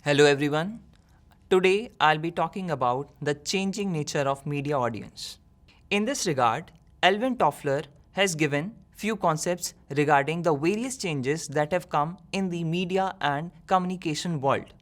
Hello everyone. Today I'll be talking about the changing nature of media audience. In this regard, Alvin Toffler has given few concepts regarding the various changes that have come in the media and communication world.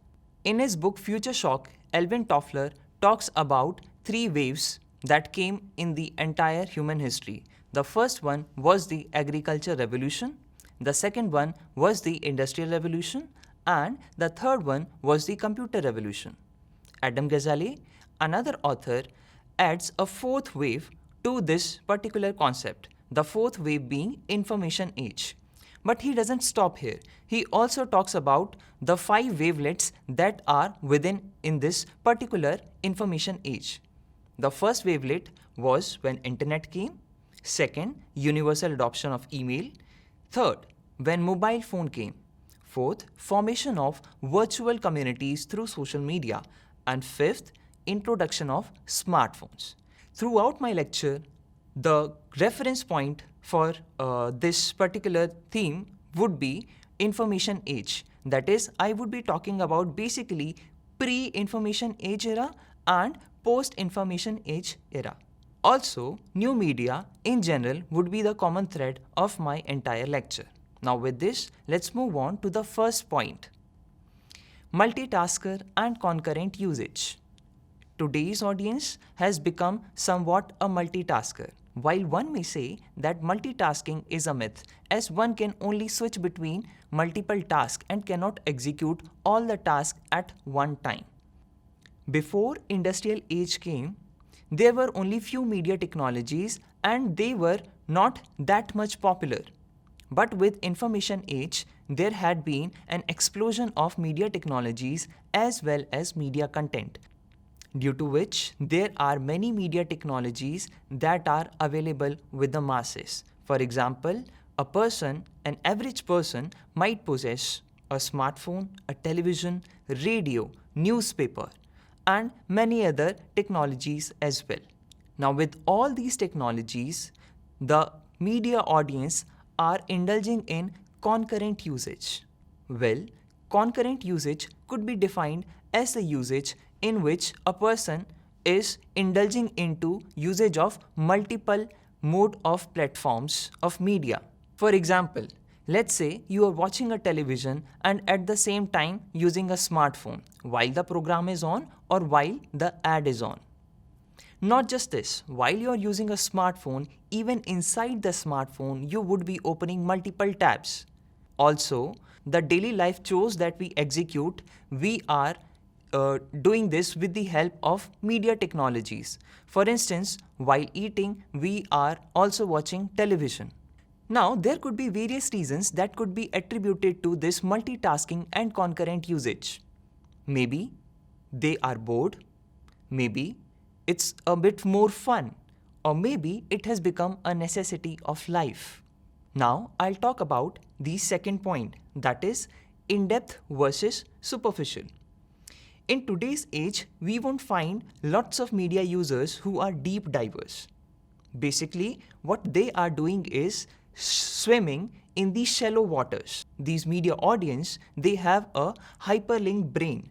In his book Future Shock, Alvin Toffler talks about three waves that came in the entire human history. The first one was the agriculture revolution, the second one was the industrial revolution, and the third one was the computer revolution. Adam Ghazali, another author, adds a fourth wave to this particular concept, the fourth wave being information age. But he doesn't stop here. He also talks about the five wavelets that are within in this particular information age. The first wavelet was when internet came, second, universal adoption of email, third, when mobile phone came, fourth, formation of virtual communities through social media, and fifth, introduction of smartphones. Throughout my lecture, the reference point for this particular theme would be information age. That is, I would be talking about basically pre-information age era and post-information age era. Also, new media in general would be the common thread of my entire lecture. Now with this, let's move on to the first point. Multitasker and concurrent usage. Today's audience has become somewhat a multitasker. While one may say that multitasking is a myth, as one can only switch between multiple tasks and cannot execute all the tasks at one time. Before industrial age came, there were only few media technologies and they were not that much popular. But with information age, there had been an explosion of media technologies as well as media content, due to which there are many media technologies that are available with the masses. For example, an average person might possess a smartphone, a television, radio, newspaper, and many other technologies as well. Now with all these technologies, the media audience are indulging in concurrent usage. Well, concurrent usage could be defined as the usage in which a person is indulging into usage of multiple mode of platforms of media. For example, let's say you are watching a television and at the same time using a smartphone while the program is on or while the ad is on. Not just this, while you are using a smartphone, even inside the smartphone, you would be opening multiple tabs. Also, the daily life chores that we execute, we are doing this with the help of media technologies. For instance, while eating, we are also watching television. Now, there could be various reasons that could be attributed to this multitasking and concurrent usage. Maybe they are bored, maybe it's a bit more fun, or maybe it has become a necessity of life. Now, I'll talk about the second point, that is in-depth versus superficial. In today's age, we won't find lots of media users who are deep divers. Basically, what they are doing is swimming in the shallow waters. These media audience, they have a hyperlink brain.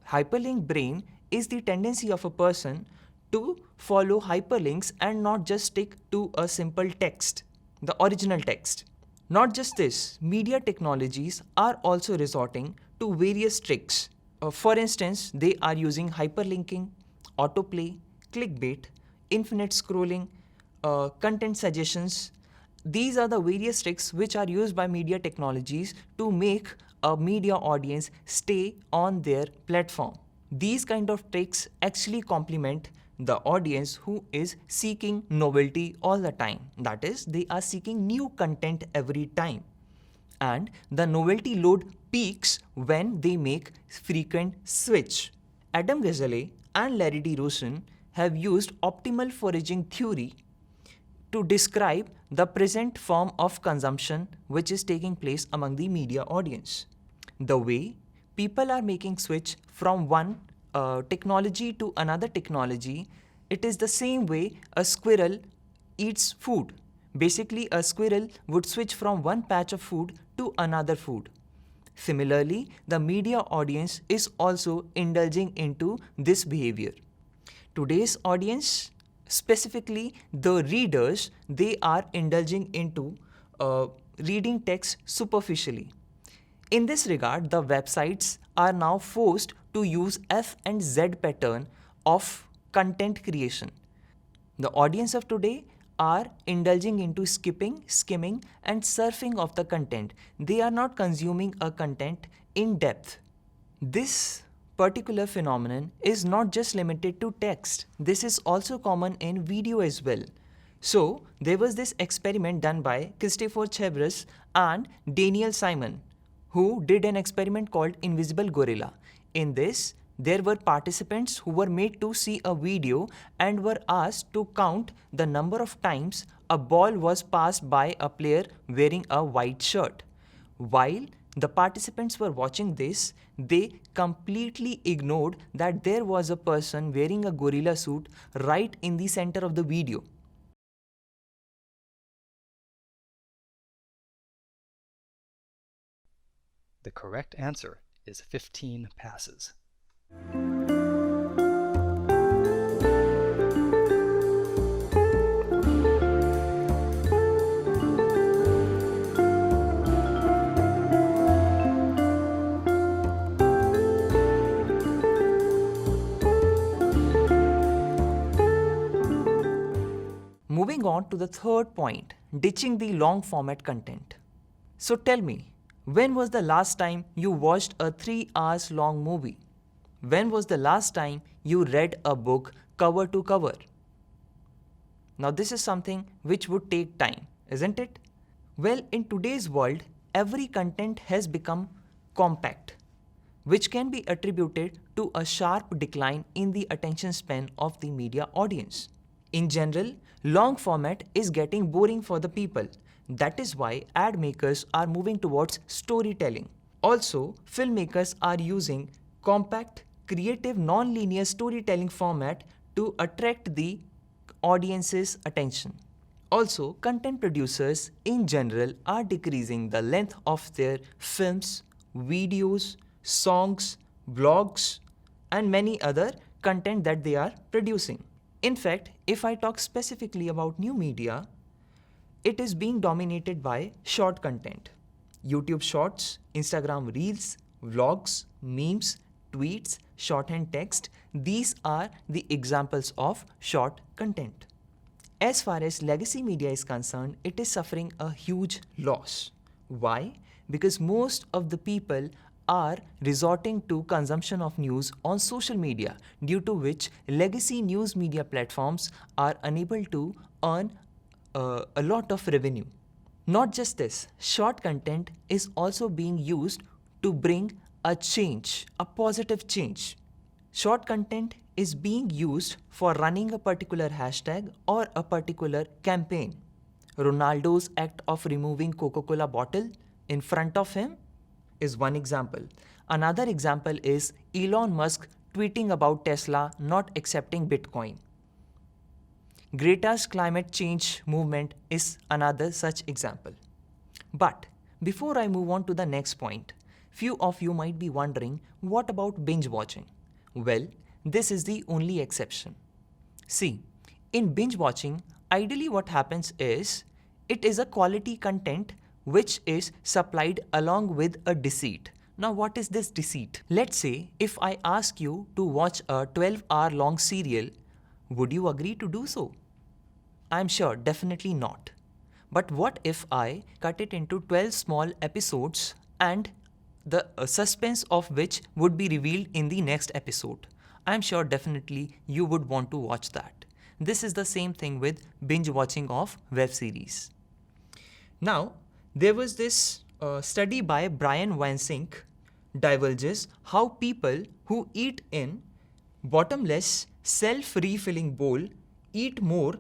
Hyperlink brain is the tendency of a person to follow hyperlinks and not just stick to a simple text, the original text. Not just this, media technologies are also resorting to various tricks. For instance, they are using hyperlinking, autoplay, clickbait, infinite scrolling, content suggestions. These are the various tricks which are used by media technologies to make a media audience stay on their platform. These kind of tricks actually complement the audience who is seeking novelty all the time. That is, they are seeking new content every time. And the novelty load peaks when they make frequent switch. Adam Ghazali and Larry D. Rosen have used optimal foraging theory to describe the present form of consumption which is taking place among the media audience. The way people are making switch from one technology to another technology, it is the same way a squirrel eats food. Basically, a squirrel would switch from one patch of food to another food. Similarly, the media audience is also indulging into this behavior. Today's audience, specifically the readers, they are indulging into reading text superficially. In this regard, the websites are now forced to use F and Z pattern of content creation. The audience of today are indulging into skipping, skimming, and surfing of the content. They are not consuming a content in depth. This particular phenomenon is not just limited to text. This is also common in video as well. So, there was this experiment done by Christopher Chevres and Daniel Simon, who did an experiment called Invisible Gorilla. In this, there were participants who were made to see a video and were asked to count the number of times a ball was passed by a player wearing a white shirt. While the participants were watching this, they completely ignored that there was a person wearing a gorilla suit right in the center of the video. The correct answer is 15 passes. Moving on to the third point, ditching the long format content. So tell me, when was the last time you watched a 3 hours long movie? When was the last time you read a book cover to cover? Now this is something which would take time, isn't it? Well, in today's world, every content has become compact, which can be attributed to a sharp decline in the attention span of the media audience. In general, long format is getting boring for the people. That is why ad makers are moving towards storytelling. Also, filmmakers are using compact, creative, non-linear storytelling format to attract the audience's attention. Also, content producers in general are decreasing the length of their films, videos, songs, blogs, and many other content that they are producing. In fact, if I talk specifically about new media, it is being dominated by short content. YouTube Shorts, Instagram Reels, vlogs, memes, tweets, shorthand text, these are the examples of short content. As far as legacy media is concerned, it is suffering a huge loss. Why? Because most of the people are resorting to consumption of news on social media, due to which legacy news media platforms are unable to earn a lot of revenue. Not just this, short content is also being used to bring a change, a positive change. Short content is being used for running a particular hashtag or a particular campaign. Ronaldo's act of removing Coca-Cola bottle in front of him is one example. Another example is Elon Musk tweeting about Tesla not accepting Bitcoin. Greta's climate change movement is another such example. But before I move on to the next point, few of you might be wondering, what about binge watching? Well, this is the only exception. See, in binge watching, ideally what happens is, it is a quality content which is supplied along with a deceit. Now what is this deceit? Let's say if I ask you to watch a 12-hour long serial, would you agree to do so? I'm sure, definitely not. But what if I cut it into 12 small episodes and the suspense of which would be revealed in the next episode? I'm sure definitely you would want to watch that. This is the same thing with binge watching of web series. Now, there was this study by Brian Wansink divulges how people who eat in bottomless, self-refilling bowl eat more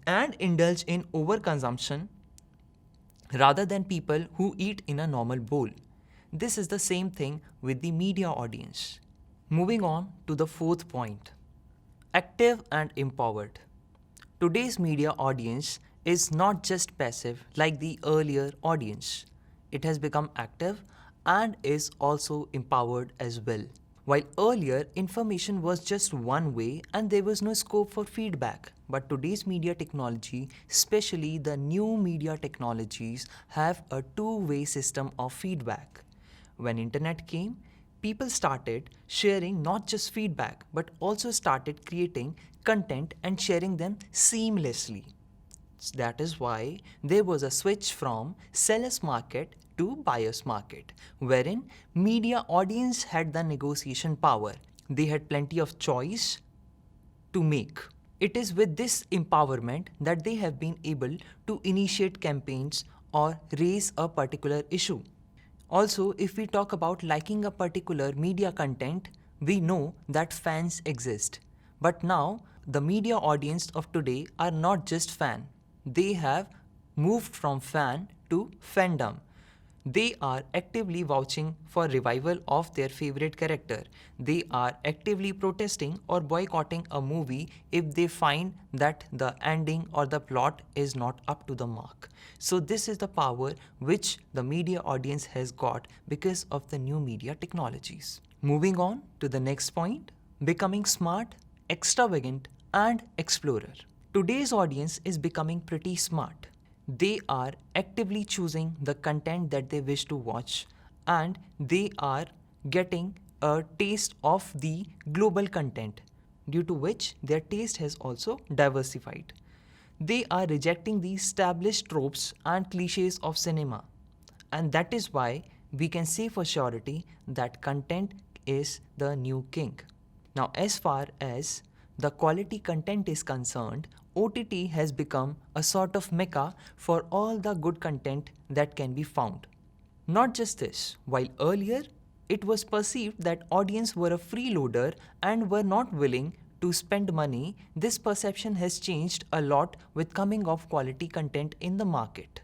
and indulge in overconsumption rather than people who eat in a normal bowl. This is the same thing with the media audience. Moving on to the fourth point, active and empowered. Today's media audience is not just passive like the earlier audience. It has become active and is also empowered as well. While earlier information was just one way and there was no scope for feedback, but today's media technology, especially the new media technologies, have a two-way system of feedback. When internet came, people started sharing not just feedback but also started creating content and sharing them seamlessly. That is why there was a switch from seller's market to buyer's market, wherein media audience had the negotiation power. They had plenty of choice to make. It is with this empowerment that they have been able to initiate campaigns or raise a particular issue. Also, if we talk about liking a particular media content, we know that fans exist. But now, the media audience of today are not just fan. They have moved from fan to fandom. They are actively vouching for revival of their favorite character. They are actively protesting or boycotting a movie if they find that the ending or the plot is not up to the mark. So this is the power which the media audience has got because of the new media technologies. Moving on to the next point, becoming smart, extravagant, and explorer. Today's audience is becoming pretty smart. They are actively choosing the content that they wish to watch and they are getting a taste of the global content, due to which their taste has also diversified. They are rejecting the established tropes and cliches of cinema, and that is why we can say for surety that content is the new king. Now, as far as the quality content is concerned, OTT has become a sort of mecca for all the good content that can be found. Not just this, while earlier it was perceived that audience were a freeloader and were not willing to spend money, this perception has changed a lot with coming of quality content in the market.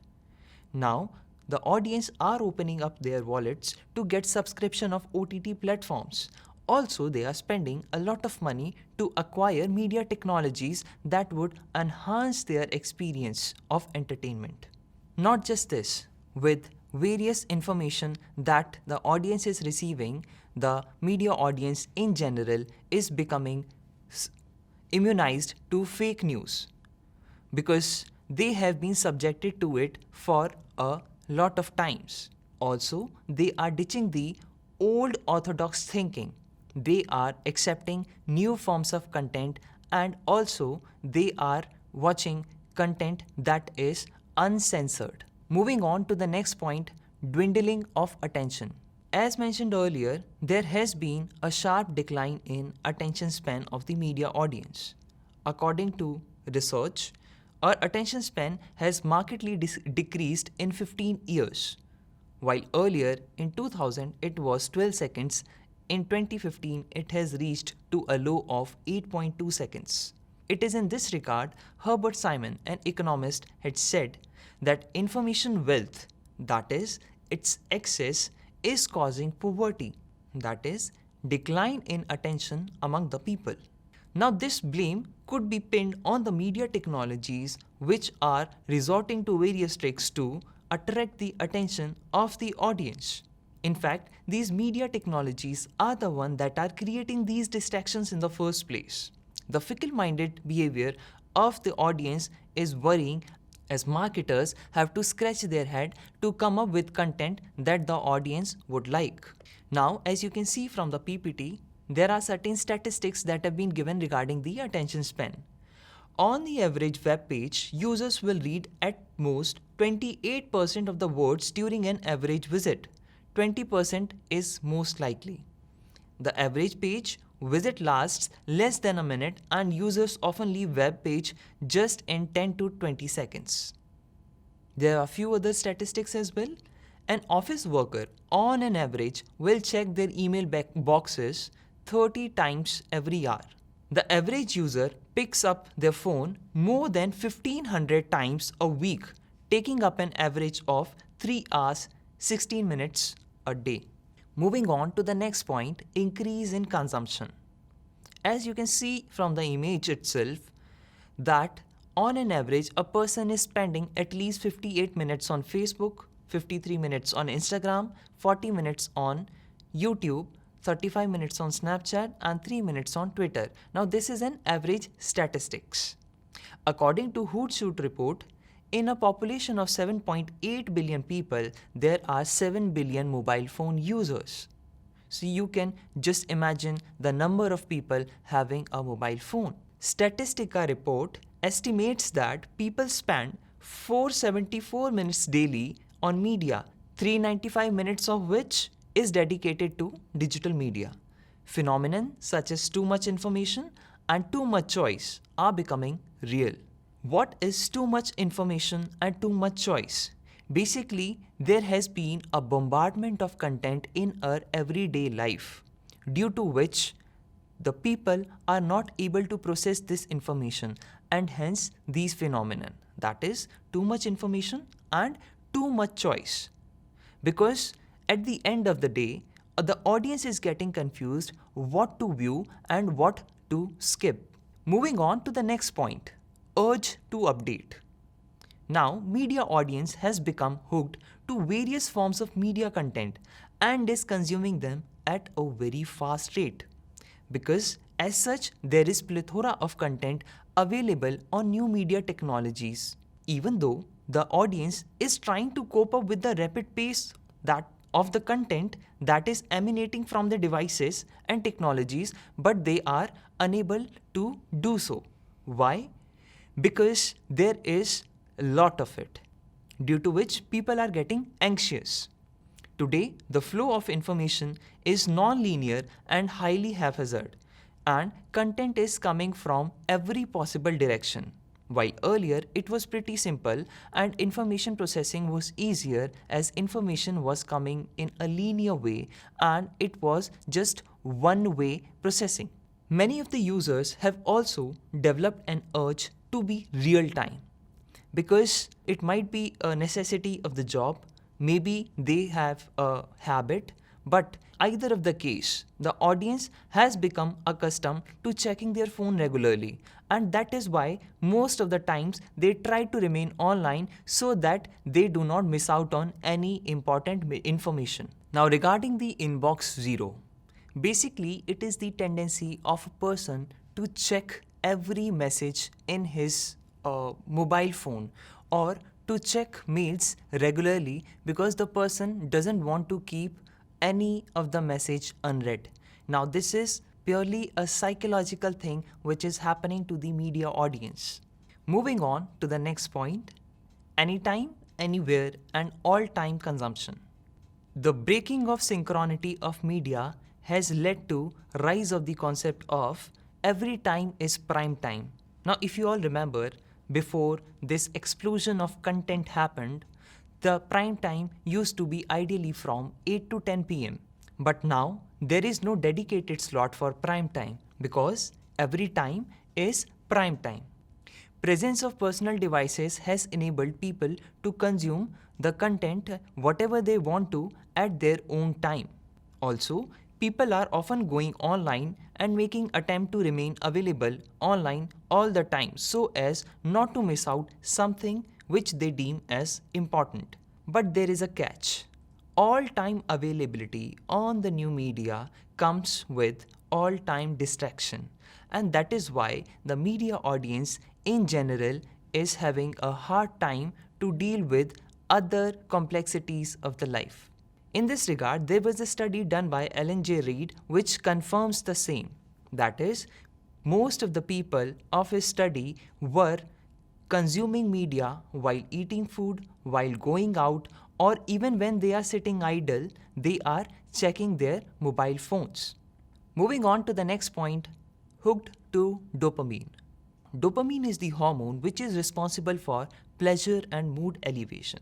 Now, the audience are opening up their wallets to get subscription of OTT platforms. Also, they are spending a lot of money to acquire media technologies that would enhance their experience of entertainment. Not just this, with various information that the audience is receiving, the media audience in general is becoming immunized to fake news because they have been subjected to it for a lot of times. Also, they are ditching the old orthodox thinking. They are accepting new forms of content and also they are watching content that is uncensored. Moving on to the next point, dwindling of attention. As mentioned earlier, there has been a sharp decline in attention span of the media audience. According to research, our attention span has markedly decreased in 15 years. While earlier in 2000 it was 12 seconds, in 2015 it has reached to a low of 8.2 seconds. It is in this regard, Herbert Simon, an economist, had said that information wealth, that is, its excess, is causing poverty, that is, decline in attention among the people. Now, this blame could be pinned on the media technologies which are resorting to various tricks to attract the attention of the audience. In fact, these media technologies are the ones that are creating these distractions in the first place. The fickle-minded behavior of the audience is worrying as marketers have to scratch their head to come up with content that the audience would like. Now, as you can see from the PPT, there are certain statistics that have been given regarding the attention span. On the average web page, users will read at most 28% of the words during an average visit. 20% is most likely. The average page visit lasts less than a minute and users often leave web page just in 10 to 20 seconds. There are a few other statistics as well. An office worker on an average will check their email boxes 30 times every hour. The average user picks up their phone more than 1500 times a week, taking up an average of 3 hours 16 minutes a day. Moving on to the next point, increase in consumption. As you can see from the image itself, that on an average a person is spending at least 58 minutes on Facebook, 53 minutes on Instagram, 40 minutes on YouTube, 35 minutes on Snapchat, and 3 minutes on Twitter. Now this is an average statistics. According to Hootsuite report, in a population of 7.8 billion people, there are 7 billion mobile phone users. So you can just imagine the number of people having a mobile phone. Statistica report estimates that people spend 474 minutes daily on media, 395 minutes of which is dedicated to digital media. Phenomenon such as too much information and too much choice are becoming real. What is too much information and too much choice? Basically, there has been a bombardment of content in our everyday life, due to which the people are not able to process this information, and hence these phenomenon, that is too much information and too much choice. Because at the end of the day, the audience is getting confused what to view and what to skip. Moving on to the next point, urge to update. Now, media audience has become hooked to various forms of media content and is consuming them at a very fast rate. Because as such, there is plethora of content available on new media technologies. Even though the audience is trying to cope up with the rapid pace that of the content that is emanating from the devices and technologies, but they are unable to do so. Why? Because there is a lot of it, due to which people are getting anxious. Today, the flow of information is non-linear and highly haphazard, and content is coming from every possible direction. While earlier it was pretty simple and information processing was easier as information was coming in a linear way and it was just one-way processing. Many of the users have also developed an urge to be real-time, because it might be a necessity of the job, maybe they have a habit, but either of the case, the audience has become accustomed to checking their phone regularly, and that is why most of the times they try to remain online so that they do not miss out on any important information. Now regarding the inbox zero, basically it is the tendency of a person to check every message in his mobile phone or to check mails regularly because the person doesn't want to keep any of the message unread. Now this is purely a psychological thing which is happening to the media audience. Moving on to the next point, anytime, anywhere and all time consumption. The breaking of synchronity of media has led to rise of the concept of every time is prime time. Now if you all remember, before this explosion of content happened, the prime time used to be ideally from 8 to 10 p.m. But now there is no dedicated slot for prime time because every time is prime time. Presence of personal devices has enabled people to consume the content whatever they want to at their own time. Also, people are often going online and making attempt to remain available online all the time so as not to miss out something which they deem as important. But there is a catch. All-time availability on the new media comes with all-time distraction, and that is why the media audience in general is having a hard time to deal with other complexities of the life. In this regard, there was a study done by Ellen J. Reid which confirms the same. That is, most of the people of his study were consuming media while eating food, while going out, or even when they are sitting idle, they are checking their mobile phones. Moving on to the next point, hooked to dopamine. Dopamine is the hormone which is responsible for pleasure and mood elevation.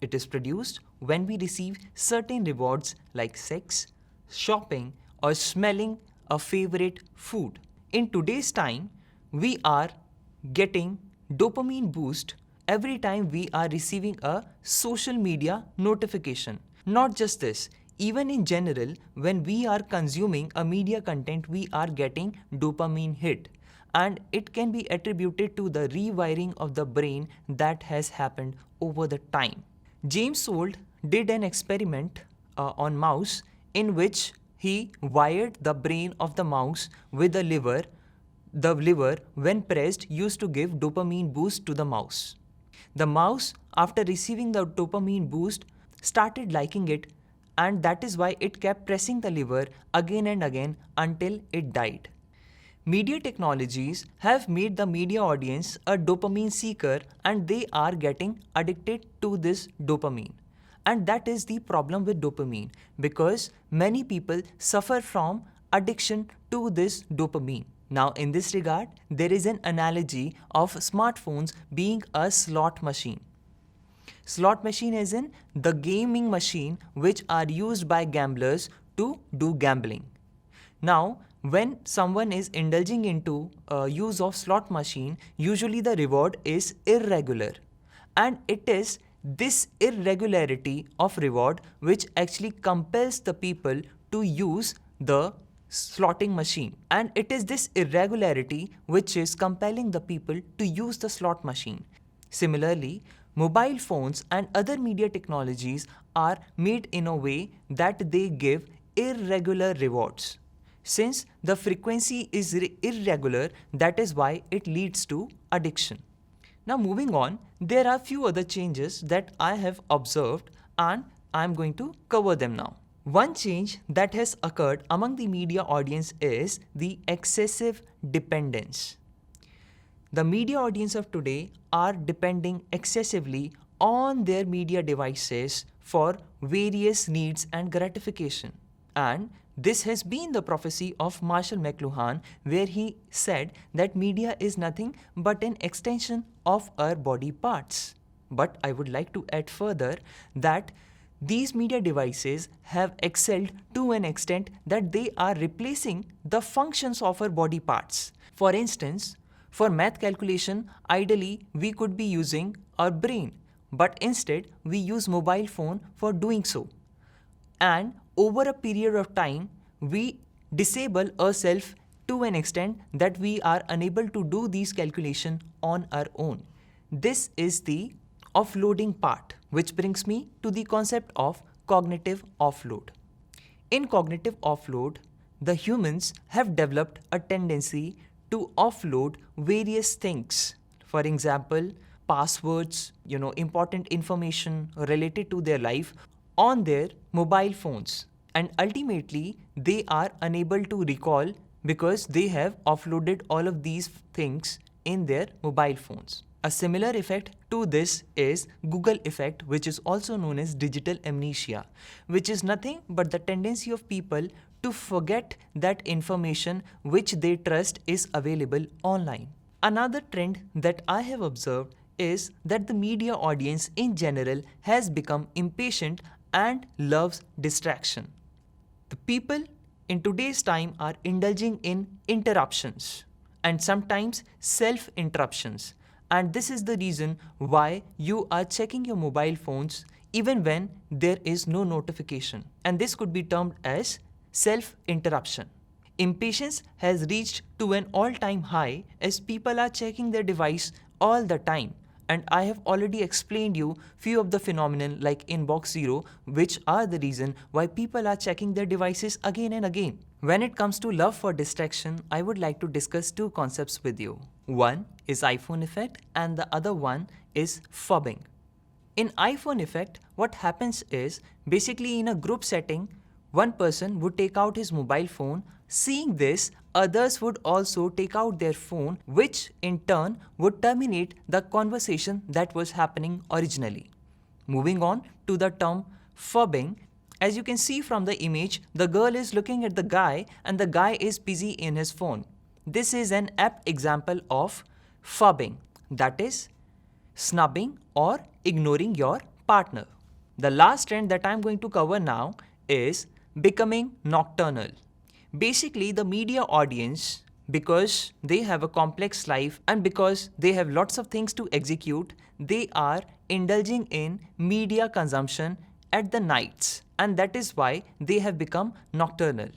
It is produced when we receive certain rewards like sex, shopping, or smelling a favorite food. In today's time, we are getting dopamine boost every time we are receiving a social media notification. Not just this, even in general, when we are consuming a media content, we are getting dopamine hit. And it can be attributed to the rewiring of the brain that has happened over the time. James Sold did an experiment on mouse in which he wired the brain of the mouse with a liver. The liver, when pressed, used to give dopamine boost to the mouse. The mouse, after receiving the dopamine boost, started liking it, and that is why it kept pressing the lever again and again until it died. Media technologies have made the media audience a dopamine seeker, and they are getting addicted to this dopamine. And that is the problem with dopamine, because many people suffer from addiction to this dopamine. Now, in this regard, there is an analogy of smartphones being a slot machine. Slot machine as in the gaming machine which are used by gamblers to do gambling. Now, when someone is indulging into use of slot machine, usually the reward is irregular, and it is this irregularity of reward which actually compels the people to use the slotting machine, and it is this irregularity which is compelling the people to use the slot machine. Similarly, mobile phones and other media technologies are made in a way that they give irregular rewards. Since the frequency is irregular, that is why it leads to addiction. Now, moving on, there are few other changes that I have observed, and I am going to cover them now. One change that has occurred among the media audience is the excessive dependence. The media audience of today are depending excessively on their media devices for various needs and gratification. And this has been the prophecy of Marshall McLuhan, where he said that media is nothing but an extension of our body parts. But I would like to add further that these media devices have excelled to an extent that they are replacing the functions of our body parts. For instance, for math calculation, ideally we could be using our brain, but instead we use mobile phone for doing so. And over a period of time, we disable ourselves to an extent that we are unable to do these calculations on our own. This is the offloading part, which brings me to the concept of cognitive offload. In cognitive offload, the humans have developed a tendency to offload various things. For example, passwords, important information related to their life on their mobile phones, and ultimately they are unable to recall because they have offloaded all of these things in their mobile phones. A similar effect to this is Google effect, which is also known as digital amnesia, which is nothing but the tendency of people to forget that information which they trust is available online. Another trend that I have observed is that the media audience in general has become impatient and loves distraction. The people in today's time are indulging in interruptions and sometimes self-interruptions. And this is the reason why you are checking your mobile phones even when there is no notification. And this could be termed as self-interruption. Impatience has reached to an all-time high as people are checking their device all the time. And I have already explained you few of the phenomenon like inbox zero, which are the reason why people are checking their devices again and again. When it comes to love for distraction, I would like to discuss two concepts with you. One is iPhone effect and the other one is phubbing. In iPhone effect, what happens is basically in a group setting, one person would take out his mobile phone. Seeing this, others would also take out their phone, which in turn would terminate the conversation that was happening originally. Moving on to the term phubbing, as you can see from the image, the girl is looking at the guy and the guy is busy in his phone. This is an apt example of phubbing, that is, snubbing or ignoring your partner. The last trend that I'm going to cover now is becoming nocturnal. Basically, the media audience, because they have a complex life and because they have lots of things to execute, they are indulging in media consumption at the nights, and that is why they have become nocturnal.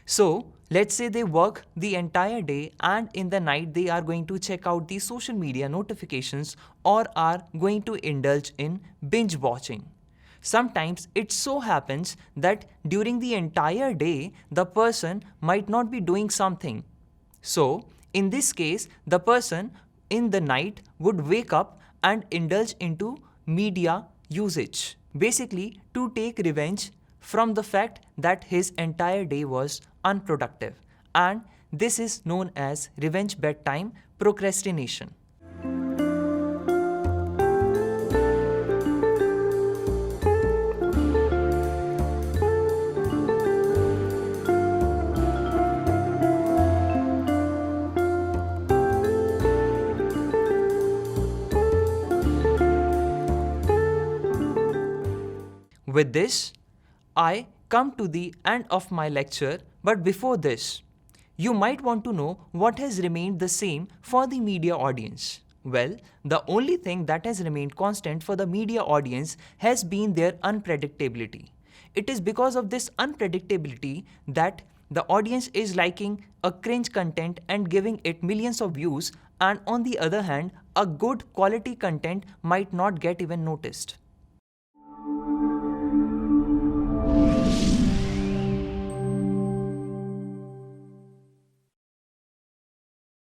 So, let's say they work the entire day and in the night they are going to check out the social media notifications or are going to indulge in binge watching. Sometimes it so happens that during the entire day, the person might not be doing something. So, in this case, the person in the night would wake up and indulge into media usage, basically to take revenge from the fact that his entire day was unproductive. And this is known as revenge bedtime procrastination. With this, I come to the end of my lecture, but before this, you might want to know what has remained the same for the media audience. Well, the only thing that has remained constant for the media audience has been their unpredictability. It is because of this unpredictability that the audience is liking a cringe content and giving it millions of views, and on the other hand, a good quality content might not get even noticed.